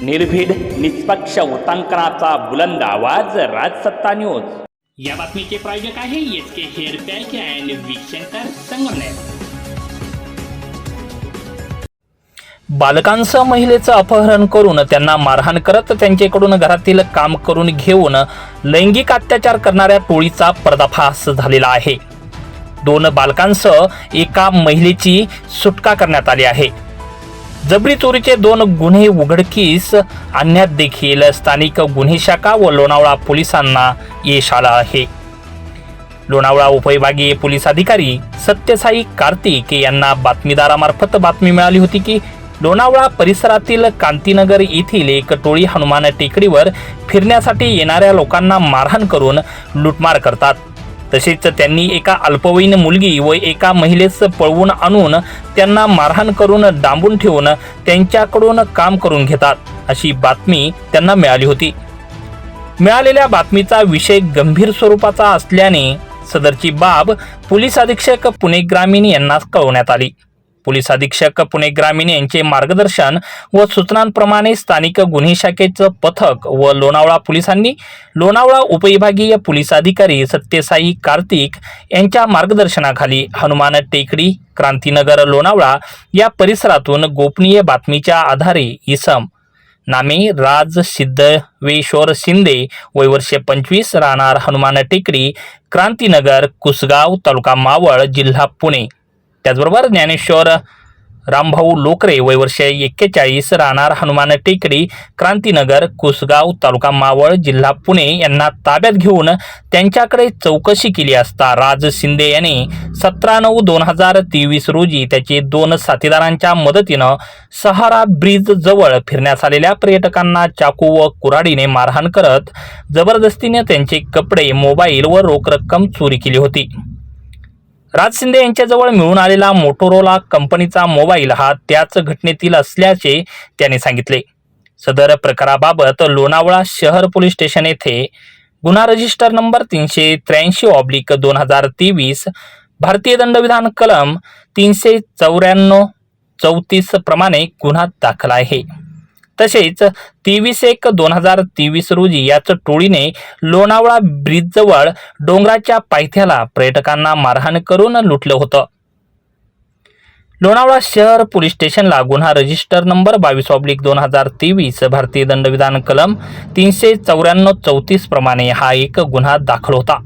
निर्भीड निष्पक्ष उतांकनाचा बुलंद आवाज राजसत्ता न्यूज। या बातमीचे प्रायोजक आहे SK hair pack and wig centre Sangamner. बालकांसह महिलेचं अपहरण करून त्यांना मारहाण करत त्यांच्याकडून घरातील काम करून घेऊन लैंगिक अत्याचार करणाऱ्या टोळीचा पर्दाफाश झालेला आहे। 2 बालकांसह एका महिलेची सुटका करण्यात आली आहे। जबरी चोरीचे 2 गुन्हे उघडकीस आणण्यात देखील स्थानिक गुन्हे शाखा व लोणावळा पोलिसांना यश आलं आहे। लोणावळा उपविभागीय पोलीस अधिकारी सत्यसाई कार्तिक यांना बातमीदारामार्फत बातमी मिळाली होती की लोणावळा परिसरातील कांतीनगर येथील एक टोळी हनुमान टेकडीवर फिरण्यासाठी येणाऱ्या लोकांना मारहाण करून लुटमार करतात। तसेच त्यांनी एका अल्पवयीन मुलगी व एका महिलेस पळवून आणून त्यांना मारहाण करून डांबून ठेवून त्यांच्याकडून काम करून घेतात, अशी बातमी त्यांना मिळाली होती। मिळालेल्या बातमीचा विषय गंभीर स्वरूपाचा असल्याने सदरची बाब पोलीस अधीक्षक पुणे ग्रामीण यांना कळवण्यात आली। पोलीस अधीक्षक पुणे ग्रामीण यांचे मार्गदर्शन व सूचनांप्रमाणे स्थानिक गुन्हे शाखेचं पथक व लोणावळा पोलिसांनी लोणावळा उपविभागीय पोलीस अधिकारी सत्यसाई कार्तिक यांच्या मार्गदर्शनाखाली हनुमान टेकडी क्रांतीनगर लोणावळा या परिसरातून गोपनीय बातमीच्या आधारे इसम नामे राज सिद्धवेश्वर शिंदे वय वर्ष 25 राहणार हनुमान टेकडी क्रांतीनगर कुसगाव तालुका मावळ जिल्हा पुणे, त्याचबरोबर ज्ञानेश्वर रामभाऊ लोकरे वय वर्ष 41 राहणार हनुमान टेकडी क्रांतीनगर कुसगाव तालुका मावळ जिल्हा पुणे यांना ताब्यात घेऊन त्यांच्याकडे चौकशी केली असता राज शिंदे यांनी 17/9/2023 रोजी त्याचे 2 साथीदारांच्या मदतीनं सहारा ब्रिज जवळ फिरण्यास आलेल्या पर्यटकांना चाकू व कुऱ्हाडीने मारहाण करत जबरदस्तीने त्यांचे कपडे, मोबाईल व रोख रक्कम चोरी केली होती। राज शिंदे यांच्याजवळ मिळून आलेला मोटोरोला कंपनीचा मोबाईल हा त्याच घटनेतील असल्याचे त्यांनी सांगितले। सदर प्रकाराबाबत लोणावळा शहर पोलीस स्टेशन येथे गुन्हा रजिस्टर नंबर 383/2023 भारतीय दंडविधान कलम 394-34 प्रमाणे गुन्हा दाखल आहे। तसेच 23/1/2023 रोजी याच टोळीने लोणावळा ब्रिजजवळ डोंगराच्या पायथ्याला पर्यटकांना मारहाण करून लुटलं होतं। लोणावळा शहर पोलीस स्टेशनला गुन्हा रजिस्टर नंबर 22/2023 भारतीय दंडविधान कलम 394-34 प्रमाणे हा एक गुन्हा दाखल होता।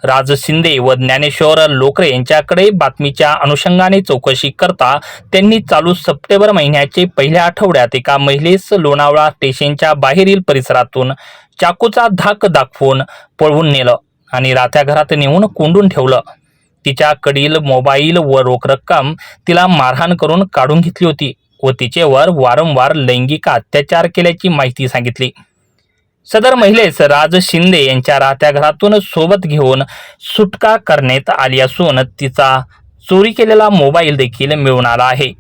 राज शिंदे व ज्ञानेश्वर लोकरे यांच्याकडे बातमीच्या अनुषंगाने चौकशी करता त्यांनी चालू सप्टेंबर महिन्याचे पहिल्या आठवड्यात एका महिलेस लोणावळा स्टेशनच्या बाहेरील परिसरातून चाकूचा धाक दाखवून पळवून नेलं आणि राहत्या घरात नेऊन कोंडून ठेवलं। तिच्याकडील मोबाईल व रोख रक्कम तिला मारहाण करून काढून घेतली होती व तिच्यावर वारंवार लैंगिक अत्याचार केल्याची माहिती सांगितली। सदर महिलेस राज शिंदे यांच्या राहत्या घरातून सोबत घेऊन सुटका करण्यात आली असून तिचा चोरी केलेला मोबाईल देखील मिळून आला आहे।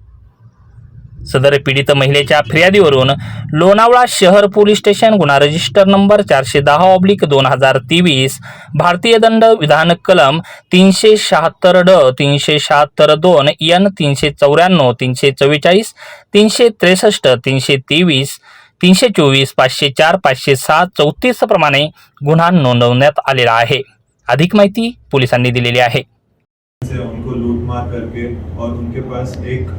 सदर पीडित महिलेच्या फिर्यादीवरून लोणावळा शहर पोलीस स्टेशन गुन्हा रजिस्टर नंबर 410/2023 भारतीय दंड विधान कलम 376-ड 376-2 N 394 344 363 323 324 504 506 34 प्रमाणे गुन्हा नोंदवण्यात आलेला आहे। अधिक माहिती पोलिसांनी दिलेली आहे। उनको लूट मार करके और उनके पास एक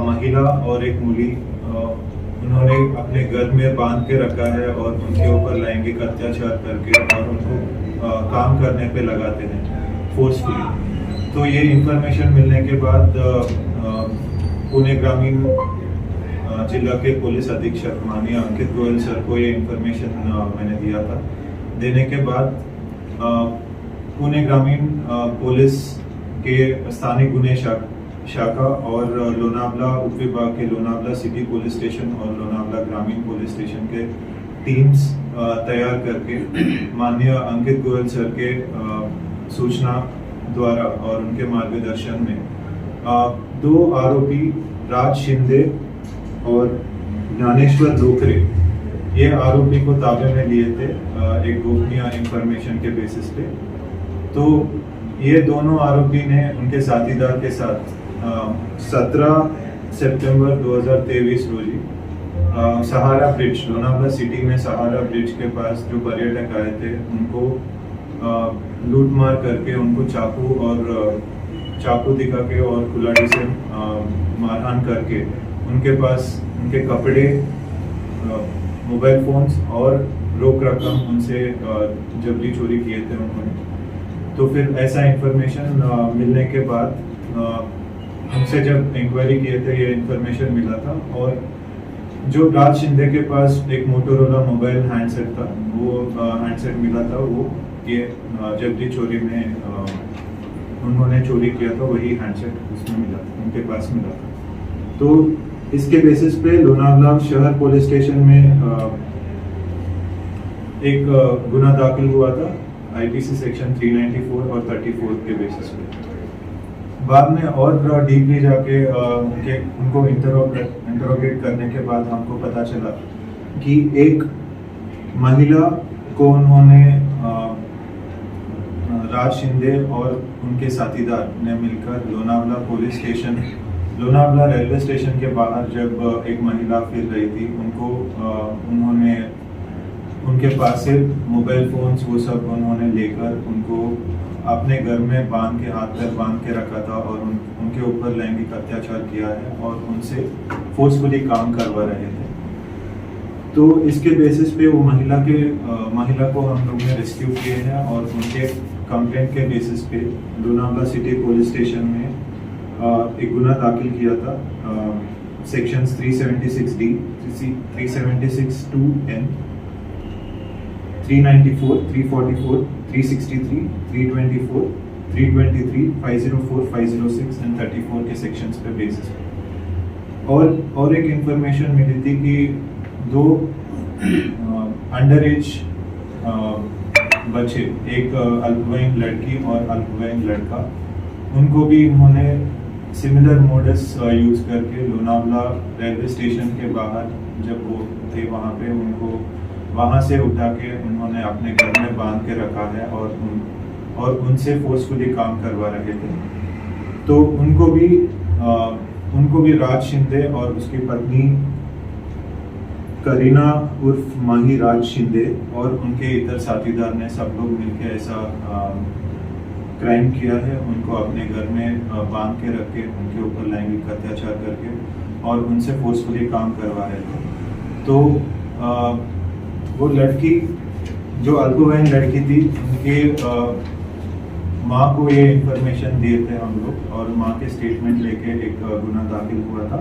महिला और एक मुली उन्होंने अपने घर में बांध के रखा है और उनके ऊपर लैंगिक अत्याचार करके और उनको काम करने पे लगाते हैं फोर्सफुली। तो ये इंफॉर्मेशन मिलने के बाद पुणे ग्रामीण जिला के पुलिस अधीक्षक माननीय अंकित गोयल सर को ये इन्फॉर्मेशन मैंने दिया था। देने के बाद पुणे ग्रामीण पुलिस के स्थानीय गुन्हे शाखा और लोनावला उपविभाग के लोनावला सिटी पुलिस स्टेशन और लोनावला ग्रामीण पुलिस स्टेशन के टीम्स तैयार करके माननीय अंकित गोयल सर के सूचना द्वारा और उनके मार्गदर्शन में 2 आरोपी राज शिंदे और ज्ञानेश्वर लोकरे ये आरोपी को ताबे में लिए थे एक गोपनीय इंफॉर्मेशन के बेसिस पे। तो ये दोनों आरोपी ने उनके साथीदार के साथ 17 सितंबर 2023 रोजी सहारा ब्रिज, लोनावला सिटी में सहारा ब्रिज के पास जो पर्यटक आए थे उनको लूट मार करके, उनको चाकू दिखा के और कुल्हाड़ी से मारहान करके उनके पास उनके कपड़े, मोबाइल फोन्स और रोक रकम उनसे जबरी चोरी किए थे उन्होंने। तो फिर ऐसा इंफॉर्मेशन मिलने के बाद उनसे जब इंक्वायरी किए थे ये इंफॉर्मेशन मिला था, और जो राज शिंदे के पास एक मोटोरोला मोबाइल हैंडसेट था, वो हैंडसेट मिला था, वो ये जबरी चोरी में उन्होंने चोरी किया था, वही हैंडसेट उसमें मिला था, उनके पास मिला था। तो इसके बेसिस पे लोनावला शहर पुलिस स्टेशन में एक गुना दाखिल हुआ था आईपीसी सेक्शन 394 और 34 के बेसिस पे। बाद में और डीपली जाके उनको इंटरोगेट करने के बाद हमको पता चला कि एक महिला को उन्होंने राज शिंदे और उनके साथीदार ने मिलकर लोनावला रेलवे स्टेशन के बाहर जब एक महिला फिर रही थी, उन्होंने उनके पास से मोबाइल फोन्स वो सब उन्होंने लेकर उनको अपने घर में बांध के, हाथ पैर बांध के रखा था और उनके ऊपर लैंगिक अत्याचार किया है और उनसे फोर्सफुली काम करवा रहे थे। तो इसके बेसिस पे वो महिला को हम लोग ने रेस्क्यू किए हैं और उनके कंप्लेंट के बेसिस पे लोनावला सिटी पुलिस स्टेशन में एक गुना दाखिल किया था, सेक्शंस 376D, 376(2)N, 394, 344, 363, 324, 323, 504, 506 एंड 34 के सेक्शंस पे बेसिस पे। और एक इंफॉर्मेशन मिली थी कि 2 अंडर एज बच्चे, एक अल्पवयीन लड़की और अल्पवयीन लड़का, उनको भी उन्होंने सिमिलर मोडस यूज करके लोनावला रेलवे स्टेशन के बाहर जब वो थे वहाँ पे उनको वहाँ से उठा के उन्होंने अपने घर में बांध के रखा है और उनसे फोर्सफुली काम करवा रहे थे। तो उनको भी राज शिंदे और उसकी पत्नी करीना उर्फ माही राज शिंदे और उनके इतर साथीदार ने सब लोग मिलकर ऐसा क्राइम किया है। उनको अपने घर में बांध के रख के उनके ऊपर लैंगिक अत्याचार करके और उनसे फोर्सफुली काम करवा रहे थे। तो वो लड़की, जो अल्पवयीन लड़की थी, उनके माँ को ये इंफॉर्मेशन दिए थे हम लोग और माँ के स्टेटमेंट लेके एक गुना दाखिल हुआ था,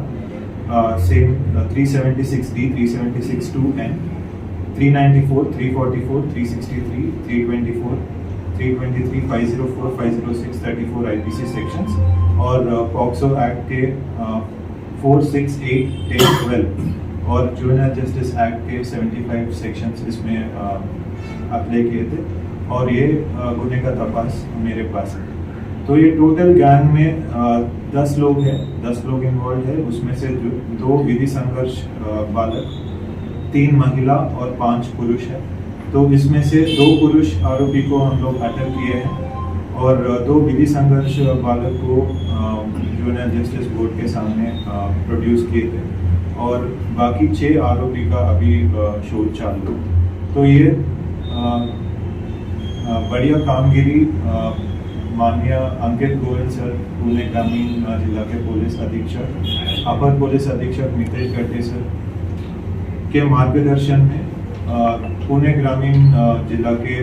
same 376D, 376(2)N, 394, 344, 363, 324, 323, 504, 506, 34 IPC sections और पॉक्सो एक्ट के 4, 6, 8, 10, 12 और जुवेनाइल जस्टिस एक्ट के 75 सेक्शंस इसमें अप्लाई किए थे और ये गुने का तपास मेरे पास है। तो ये टोटल गैंग में 10 लोग हैं, 10 लोग इन्वॉल्व है। उसमें से 2 विधि संघर्ष बालक, 3 महिला और 5 पुरुष है। तो इसमें से 2 पुरुष आरोपी को हम लोग अटक किए हैं और 2 विधि संघर्ष बालक को जुवेनाइल जस्टिस बोर्ड के सामने प्रोड्यूस किए थे और बाकी 6 आरोपी का अभी शोध चालू। तो ये बढ़िया कामगिरी माननीय अंकित गोयल सर, पुणे ग्रामीण जिला के पुलिस अधीक्षक, अपर पुलिस अधीक्षक मितेश गड्डे सर के मार्गदर्शन में पुणे ग्रामीण जिला के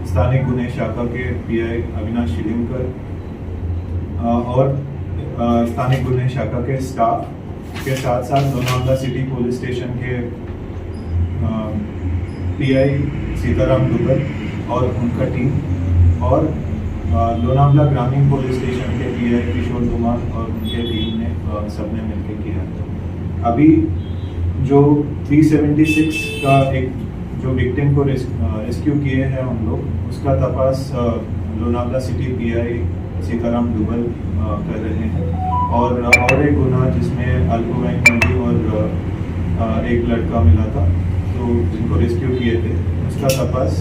स्थानिक गुने शाखा के पीआई अविनाश शिलिंकर और स्थानिक गुने शाखा के स्टाफ के साथ साथ लोनावला सिटी पुलिस स्टेशन के पीआई सीताराम दुबल और उनका टीम और लोनावला ग्रामीण पुलिस स्टेशन के पीआई किशोर कुमार और उनके टीम ने सबने मिलकर किया। अभी जो 376 का एक जो विक्टिम को रेस्क्यू किए हैं हम लोग, उसका तपास लोनावला सिटी पीआई सीताराम दुबल कर रहे हैं और एक गुना जिसमें अल्पवयीन लड़की और एक लड़का मिला था, तो जिनको रेस्क्यू किए थे, उसका तपास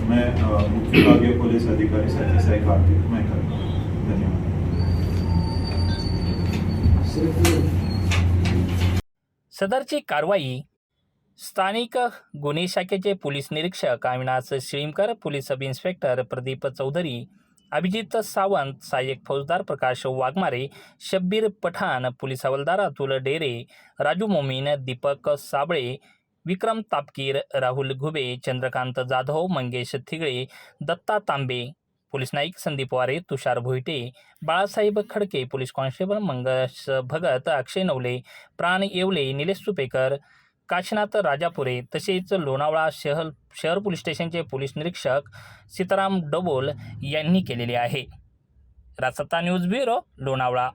मैं मुख्य विभागीय पुलिस अधिकारी सत्य साई कार्तिक मैं करता हूँ। धन्यवाद। सदरची कारवाई स्थानिक गुन्हे शाखेचे पोलीस निरीक्षक Avinash Shilimkar, police sub inspector Pradeep Chaudhari, Abhijit Sawant, सहाय्यक फौजदार प्रकाश वाघमारे, शब्बीर पठाण, पोलीस हवालदार अतुल डेरे, राजू मोमीन, दीपक साबळे, विक्रम तापकीर, राहुल घुबे, चंद्रकांत जाधव, मंगेश थिगळे, दत्ता तांबे, पोलीस नाईक संदीप वारे, तुषार भोईटे, बाळासाहेब खडके, पोलीस कॉन्स्टेबल मंगेश भगत, अक्षय नवले, प्राण येवले, निलेश सुपेकर, काशीनाथ राजापुरे तसेच लोणावळा शहर पोलीस स्टेशनचे पोलीस निरीक्षक सीताराम डबोल यांनी केलेले आहे. राजसत्ता न्यूज ब्युरो, लोणावळा.